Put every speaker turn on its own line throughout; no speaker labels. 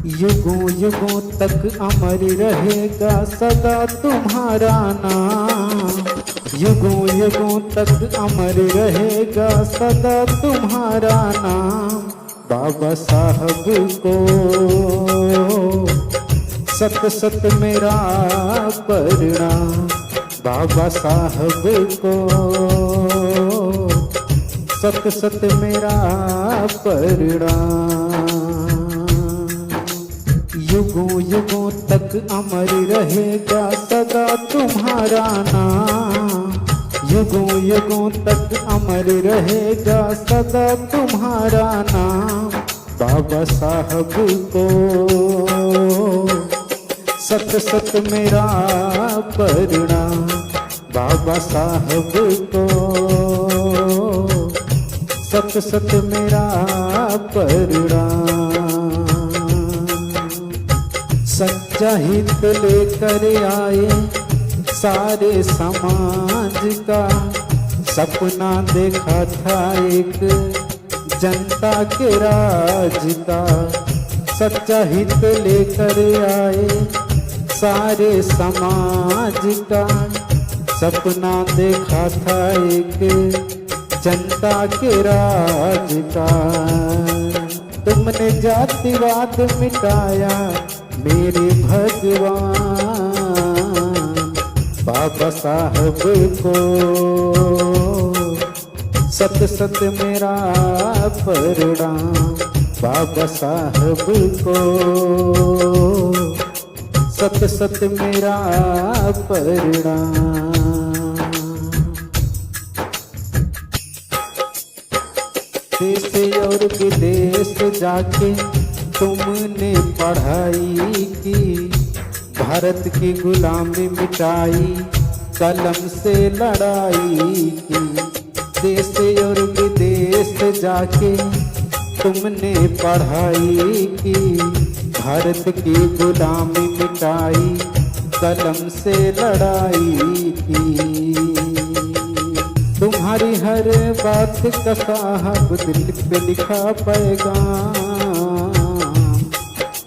युगों युगों तक अमर रहेगा सदा तुम्हारा नाम। युगों युगों तक अमर रहेगा सदा तुम्हारा नाम। बाबा साहब को सत सत मेरा प्रणाम। बाबा साहब को सत सत मेरा प्रणाम। युगों युगों तक अमर रहेगा सदा तुम्हारा नाम। युगों युगों तक अमर रहेगा सदा तुम्हारा नाम। बाबा साहब को सत सत मेरा प्रणाम। बाबा साहब को सत सत मेरा प्रणाम। सच्चा हित लेकर आए सारे समाज का। सपना देखा था एक जनता के राज का। सच्चा हित लेकर आए सारे समाज का। सपना देखा था एक जनता के राज का। तुमने जातिवाद मिटाया मेरे भगवान। बाबा साहब को सत सत मेरा प्रणाम। बाबा साहब को सत सत मेरा प्रणाम। देश और विदेश जाके तुमने पढ़ाई की। भारत की गुलामी मिटाई कलम से लड़ाई की। देश और विदेश जाके तुमने पढ़ाई की। भारत की गुलामी मिटाई कलम से लड़ाई की। तुम्हारी हर बात का साहब दिल पे लिखा पैगाम।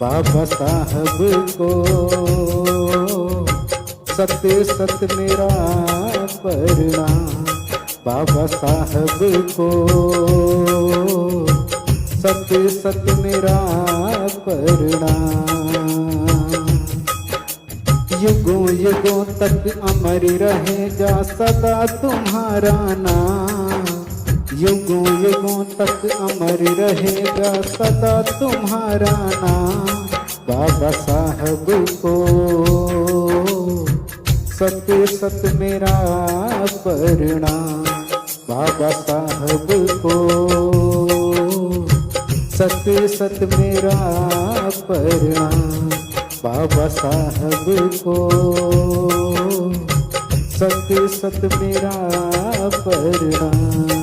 बाबा साहब को सत सत मेरा प्रणाम। बाबा साहब को सत सत मेरा प्रणाम। युगों युगों तक अमर रहेगा सदा तुम्हारा नाम। युगों युगों तक अमर रहेगा सदा तुम्हारा नाम। बाबा साहब को सत सत मेरा प्रणाम। बाबा साहब को सत सत मेरा प्रणाम। बाबा साहब को सत सत मेरा प्रणाम।